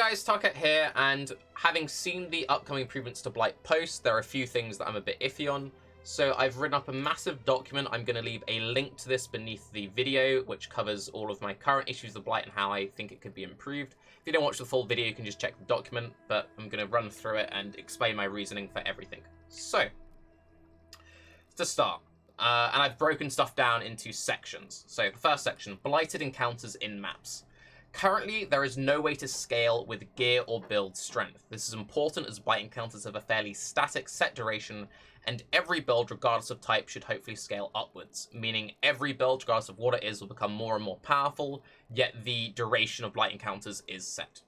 guys, Tarke here, and having seen the upcoming improvements to Blight post, there are a few things that I'm a bit iffy on. So I've written up a massive document. I'm going to leave a link to this beneath the video, which covers all of my current issues of Blight and how I think it could be improved. If you don't watch the full video, you can just check the document, but I'm going to run through it and explain my reasoning for everything. So, to start, and I've broken stuff down into sections. So the first section, Blighted encounters in maps. Currently, there is no way to scale with gear or build strength. This is important as Blight encounters have a fairly static set duration, and every build, regardless of type, should hopefully scale upwards, meaning every build, regardless of what it is, will become more and more powerful, yet the duration of Blight encounters is set.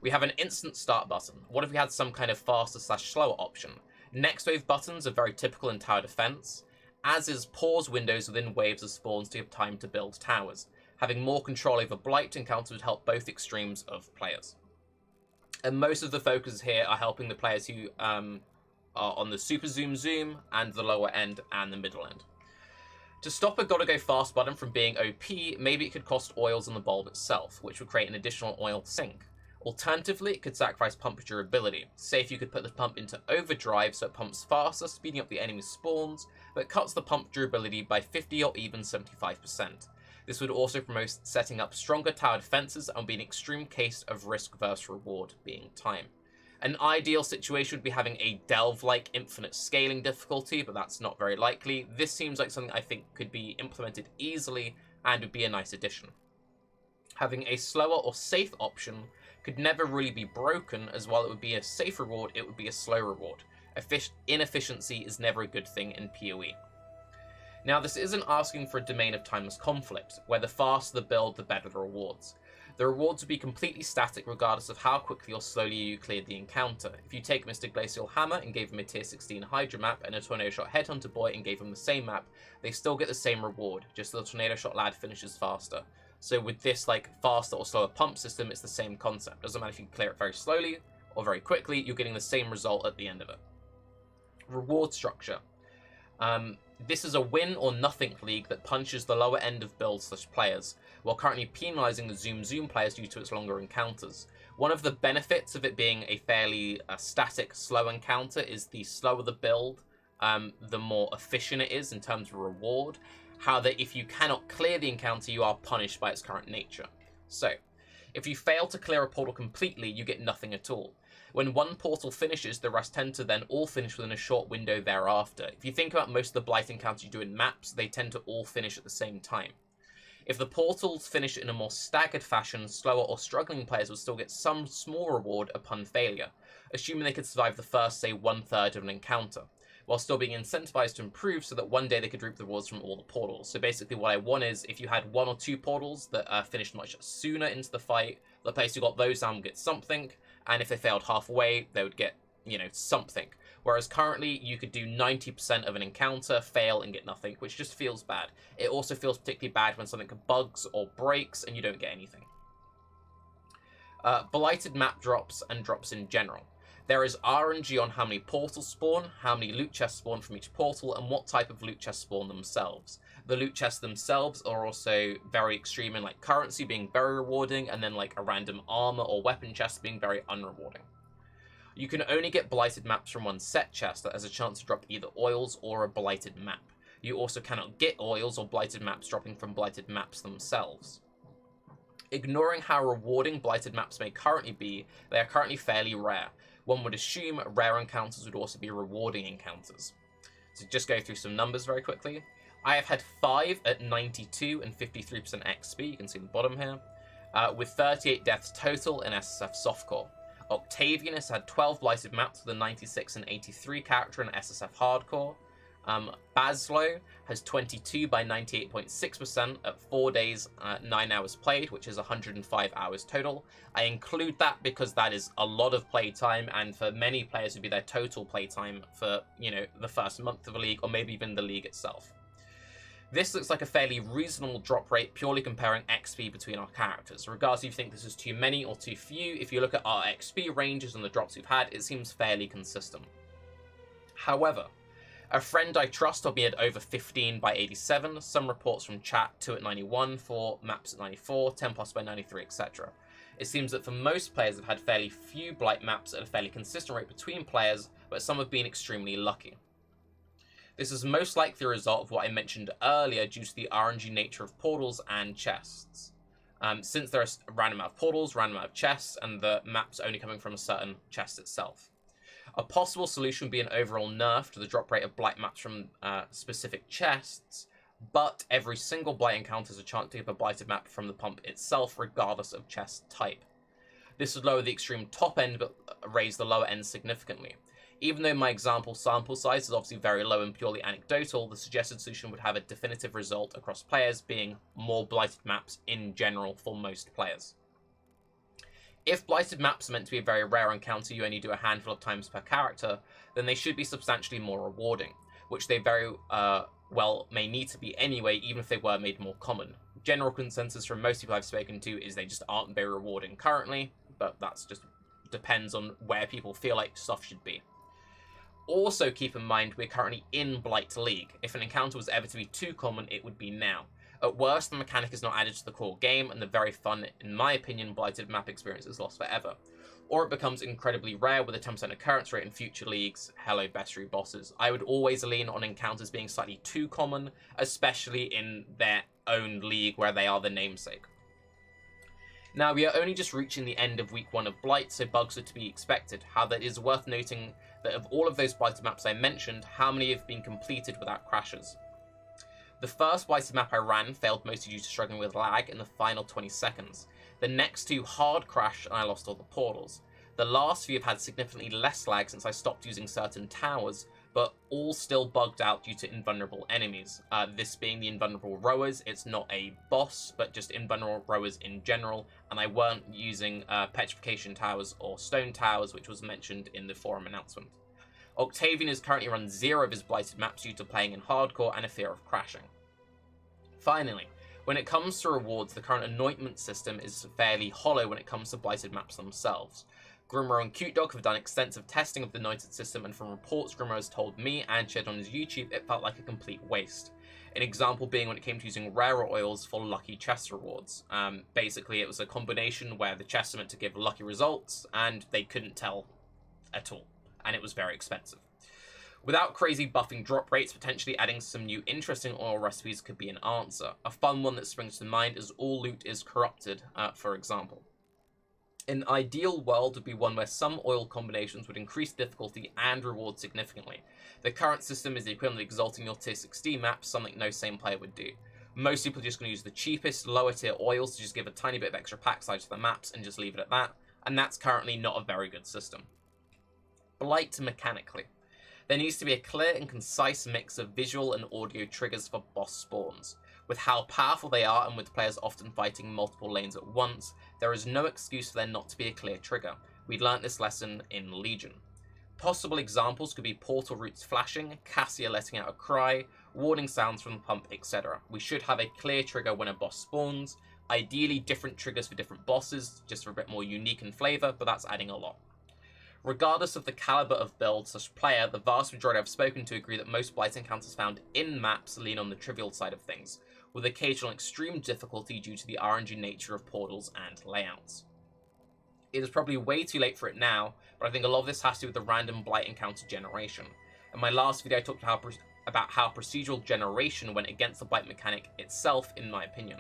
We have an instant start button. What if we had some kind of faster/slower option? Next wave buttons are very typical in tower defense, as is pause windows within waves of spawns to give time to build towers. Having more control over Blight encounters would help both extremes of players. And most of the focus here are helping the players who are on the super zoom and the lower end and the middle end. To stop a gotta go fast button from being OP, maybe it could cost oils on the bulb itself, which would create an additional oil sink. Alternatively, it could sacrifice pump durability. Say if you could put the pump into overdrive so it pumps faster, speeding up the enemy spawns, but cuts the pump durability by 50 or even 75%. This would also promote setting up stronger tower defenses and be an extreme case of risk versus reward being time. An ideal situation would be having a delve-like infinite scaling difficulty, but that's not very likely. This seems like something I think could be implemented easily and would be a nice addition. Having a slower or safe option could never really be broken, as while it would be a safe reward, it would be a slow reward. Inefficiency is never a good thing in PoE. Now, this isn't asking for a domain of timeless conflict, where the faster the build, the better the rewards. The rewards would be completely static regardless of how quickly or slowly you cleared the encounter. If you take Mr. Glacial Hammer and gave him a tier 16 Hydra map and a Tornado Shot Headhunter Boy and gave him the same map, they still get the same reward, just the Tornado Shot Lad finishes faster. So with this faster or slower pump system, it's the same concept. Doesn't matter if you clear it very slowly or very quickly, you're getting the same result at the end of it. Reward structure. This is a win or nothing league that punches the lower end of builds/players, while currently penalising the zoom players due to its longer encounters. One of the benefits of it being a fairly static, slow encounter is the slower the build, the more efficient it is in terms of reward. However, if you cannot clear the encounter, you are punished by its current nature. So, if you fail to clear a portal completely, you get nothing at all. When one portal finishes, the rest tend to then all finish within a short window thereafter. If you think about most of the Blight encounters you do in maps, they tend to all finish at the same time. If the portals finish in a more staggered fashion, slower or struggling players will still get some small reward upon failure, assuming they could survive the first, say, 1/3 of an encounter, while still being incentivized to improve so that one day they could reap the rewards from all the portals. So basically what I want is, if you had 1 or 2 portals that finished much sooner into the fight, the players who got those down would get something, and if they failed halfway, they would get, something. Whereas currently, you could do 90% of an encounter, fail, and get nothing, which just feels bad. It also feels particularly bad when something bugs or breaks and you don't get anything. Blighted map drops and drops in general. There is RNG on how many portals spawn, how many loot chests spawn from each portal, and what type of loot chests spawn themselves. The loot chests themselves are also very extreme in currency being very rewarding, and then a random armor or weapon chest being very unrewarding. You can only get Blighted maps from one set chest that has a chance to drop either oils or a Blighted map. You also cannot get oils or Blighted maps dropping from Blighted maps themselves. Ignoring how rewarding Blighted maps may currently be, they are currently fairly rare. One would assume rare encounters would also be rewarding encounters. So just go through some numbers very quickly. I have had 5 at 92 and 53% XP, you can see the bottom here, with 38 deaths total in SSF Softcore. Octavian has had 12 Blighted maps with a 96 and 83 character in SSF Hardcore. Baslo has 22 by 98.6% at 4 days, 9 hours played, which is 105 hours total. I include that because that is a lot of playtime, and for many players it would be their total playtime for, the first month of the league, or maybe even the league itself. This looks like a fairly reasonable drop rate, purely comparing XP between our characters. Regardless if you think this is too many or too few, if you look at our XP ranges and the drops we've had, it seems fairly consistent. However, a friend I trust told me had over 15 by 87, some reports from chat 2 at 91, 4 maps at 94, 10 plus by 93, etc. It seems that for most players have had fairly few Blight maps at a fairly consistent rate between players, but some have been extremely lucky. This is most likely the result of what I mentioned earlier due to the RNG nature of portals and chests. Since there are a random amount of portals, random amount of chests, and the map's only coming from a certain chest itself. A possible solution would be an overall nerf to the drop rate of Blight maps from specific chests, but every single Blight encounter has a chance to give a Blighted map from the pump itself, regardless of chest type. This would lower the extreme top end, but raise the lower end significantly. Even though my example sample size is obviously very low and purely anecdotal, the suggested solution would have a definitive result across players, being more Blighted maps in general for most players. If Blighted maps are meant to be a very rare encounter you only do a handful of times per character, then they should be substantially more rewarding, which they very well may need to be anyway, even if they were made more common. General consensus from most people I've spoken to is they just aren't very rewarding currently, but that's just depends on where people feel like stuff should be. Also keep in mind we're currently in Blight League. If an encounter was ever to be too common, it would be now. At worst, the mechanic is not added to the core game, and the very fun, in my opinion, Blighted map experience is lost forever. Or it becomes incredibly rare with a 10% occurrence rate in future leagues. Hello, bestiary bosses. I would always lean on encounters being slightly too common, especially in their own league where they are the namesake. Now, we are only just reaching the end of week 1 of Blight, so bugs are to be expected. However, it is worth noting that of all of those Blighted maps I mentioned, how many have been completed without crashes? The first Blighted map I ran failed mostly due to struggling with lag in the final 20 seconds. The next 2 hard crashed and I lost all the portals. The last few have had significantly less lag since I stopped using certain towers, but all still bugged out due to invulnerable enemies. This being the invulnerable rowers. It's not a boss, but just invulnerable rowers in general, and I weren't using petrification towers or stone towers, which was mentioned in the forum announcement. Octavian has currently run 0 of his Blighted maps due to playing in hardcore and a fear of crashing. Finally, when it comes to rewards, the current anointment system is fairly hollow when it comes to Blighted maps themselves. Grimro and Cute Dog have done extensive testing of the anointed system, and from reports Grimro has told me and shared on his YouTube, it felt like a complete waste. An example being when it came to using rarer oils for lucky chest rewards. Basically, it was a combination where the chests are meant to give lucky results, and they couldn't tell at all, and it was very expensive. Without crazy buffing drop rates, potentially adding some new interesting oil recipes could be an answer. A fun one that springs to mind is all loot is corrupted, for example. An ideal world would be one where some oil combinations would increase difficulty and reward significantly. The current system is the equivalent of exalting your tier 16 maps, something no sane player would do. Most people are just going to use the cheapest, lower tier oils to just give a tiny bit of extra pack size to the maps and just leave it at that, and that's currently not a very good system. Blight mechanically. There needs to be a clear and concise mix of visual and audio triggers for boss spawns. With how powerful they are and with players often fighting multiple lanes at once, there is no excuse for there not to be a clear trigger. We learnt this lesson in Legion. Possible examples could be portal routes flashing, Cassia letting out a cry, warning sounds from the pump, etc. We should have a clear trigger when a boss spawns, ideally different triggers for different bosses, just for a bit more unique in flavour, but that's adding a lot. Regardless of the caliber of build slash player, the vast majority I've spoken to agree that most Blight encounters found in maps lean on the trivial side of things, with occasional extreme difficulty due to the RNG nature of portals and layouts. It is probably way too late for it now, but I think a lot of this has to do with the random Blight encounter generation. In my last video I talked about how procedural generation went against the Blight mechanic itself, in my opinion.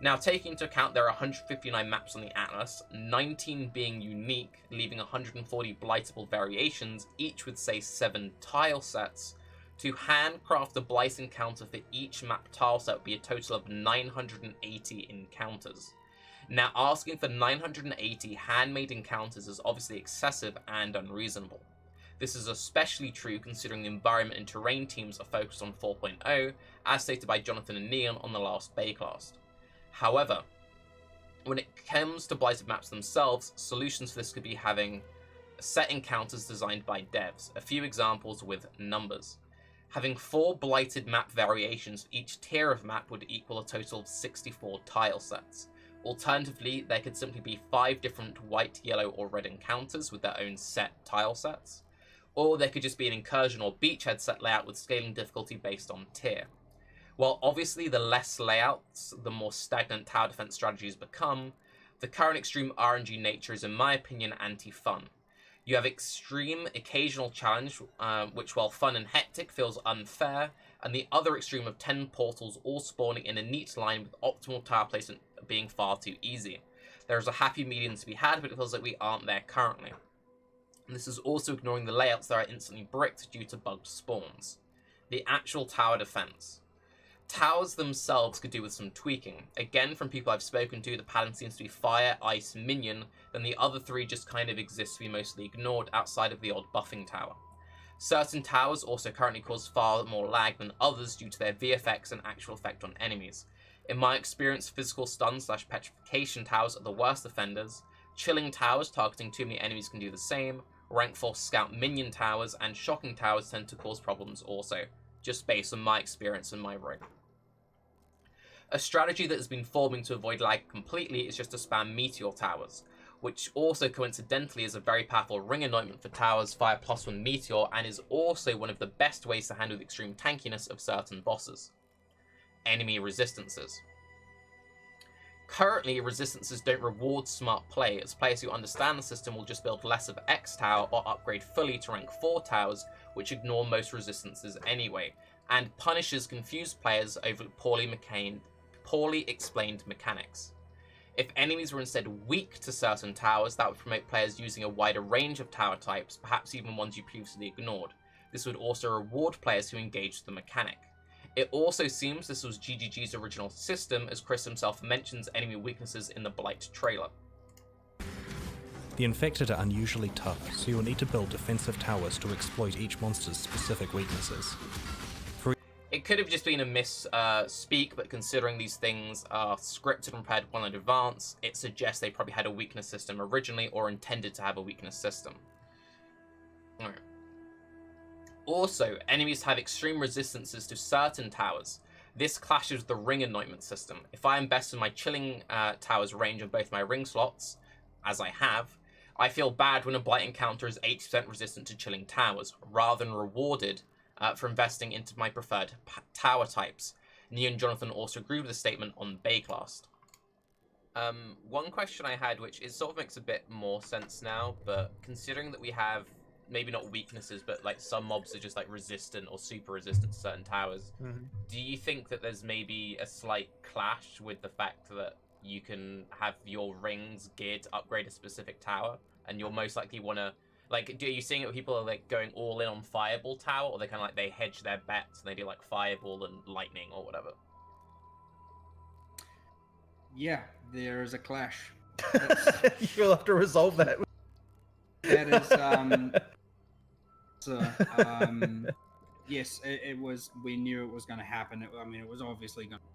Now, taking into account there are 159 maps on the Atlas, 19 being unique, leaving 140 blightable variations, each with say 7 tile sets, to handcraft a Blight encounter for each map tile set would be a total of 980 encounters. Now, asking for 980 handmade encounters is obviously excessive and unreasonable. This is especially true considering the environment and terrain teams are focused on 4.0, as stated by Jonathan and Neon on the last Baycast. However, when it comes to Blighted maps themselves, solutions for this could be having set encounters designed by devs. A few examples with numbers. Having 4 Blighted map variations for each tier of map would equal a total of 64 tile sets. Alternatively, there could simply be 5 different white, yellow, or red encounters with their own set tile sets. Or there could just be an incursion or beachhead set layout with scaling difficulty based on tier. While obviously the less layouts, the more stagnant tower defense strategies become, The current extreme RNG nature is, in my opinion, anti-fun. You have extreme occasional challenge, which, while fun and hectic, feels unfair, and the other extreme of 10 portals all spawning in a neat line with optimal tower placement being far too easy. There is a happy medium to be had, but it feels like we aren't there currently. And this is also ignoring the layouts that are instantly bricked due to bugged spawns. The actual tower defense. Towers themselves could do with some tweaking. Again, from people I've spoken to, the pattern seems to be fire, ice, minion, then the other three just kind of exist to be mostly ignored outside of the odd buffing tower. Certain towers also currently cause far more lag than others due to their VFX and actual effect on enemies. In my experience, physical stun/petrification towers are the worst offenders. Chilling towers targeting too many enemies can do the same. Rank 4 scout minion towers and shocking towers tend to cause problems also, just based on my experience in my ring. A strategy that has been forming to avoid lag completely is just to spam meteor towers, which also coincidentally is a very powerful ring anointment for towers via +1 meteor and is also one of the best ways to handle the extreme tankiness of certain bosses. Enemy resistances. Currently, resistances don't reward smart play, as players who understand the system will just build less of X tower or upgrade fully to rank 4 towers, which ignore most resistances anyway, and punishes confused players over poorly explained mechanics. If enemies were instead weak to certain towers, that would promote players using a wider range of tower types, perhaps even ones you previously ignored. This would also reward players who engaged the mechanic. It also seems this was GGG's original system, as Chris himself mentions enemy weaknesses in the Blight trailer. The infected are unusually tough, so you'll need to build defensive towers to exploit each monster's specific weaknesses. It could have just been a misspeak, but considering these things are scripted and prepared well in advance, it suggests they probably had a weakness system originally or intended to have a weakness system. Alright. Also, enemies have extreme resistances to certain towers. This clashes with the ring anointment system. If I invest in my chilling towers range on both my ring slots, as I have, I feel bad when a Blight encounter is 80% resistant to chilling towers, rather than rewarded for investing into my preferred tower types. Nia and Jonathan also agree with the statement on Bayclast. One question I had, which it sort of makes a bit more sense now, but considering that we have maybe not weaknesses, but like some mobs are just like resistant or super resistant to certain towers, do you think that there's maybe a slight clash with the fact that you can have your rings geared to upgrade a specific tower, and you'll most likely want to, like, are you seeing it where people are like going all in on Fireball Tower, or they kind of like they hedge their bets and they do like Fireball and Lightning or whatever? Yeah, there's a clash. You'll have to resolve that. That is, yes, it was. We knew it was going to happen. I mean, it was obviously going to.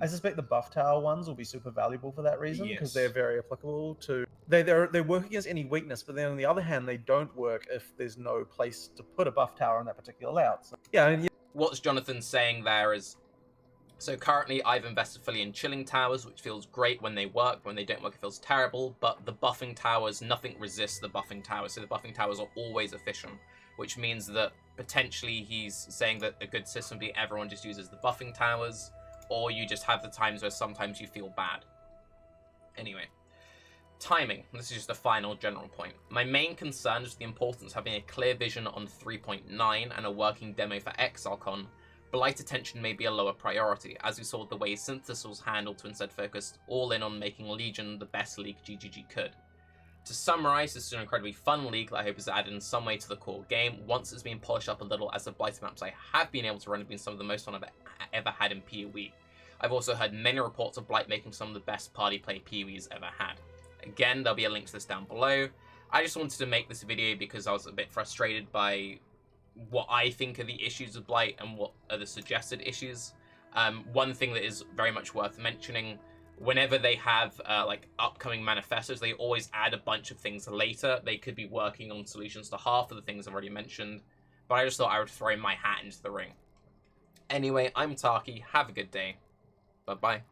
I suspect the buff tower ones will be super valuable for that reason, because Yes. they're very applicable to. They work against any weakness, but then on the other hand, they don't work if there's no place to put a buff tower in that particular layout. So, yeah, I mean, What's Jonathan saying there is, so currently I've invested fully in chilling towers, which feels great when they work. When they don't work, it feels terrible. But the buffing towers, nothing resists the buffing towers, so the buffing towers are always efficient, which means that potentially he's saying that a good system would be everyone just uses the buffing towers, or you just have the times where sometimes you feel bad. Anyway, timing. This is just a final general point. My main concern is the importance of having a clear vision on 3.9 and a working demo for ExileCon. Blight attention may be a lower priority, as we saw with the way Synthesis was handled to instead focus all in on making Legion the best league GGG could. To summarize, this is an incredibly fun league that I hope is added in some way to the core game, once it's been polished up a little, as the Blighted maps I have been able to run have been some of the most fun I've ever had in PoE. I've also heard many reports of Blight making some of the best party play PoE's ever had. Again, there'll be a link to this down below. I just wanted to make this video because I was a bit frustrated by what I think are the issues of Blight and what are the suggested issues. One thing that is very much worth mentioning, whenever they have like upcoming manifestos, they always add a bunch of things later. They could be working on solutions to half of the things I've already mentioned, but I just thought I would throw my hat into the ring. Anyway, I'm Tarke. Have a good day. Bye-bye.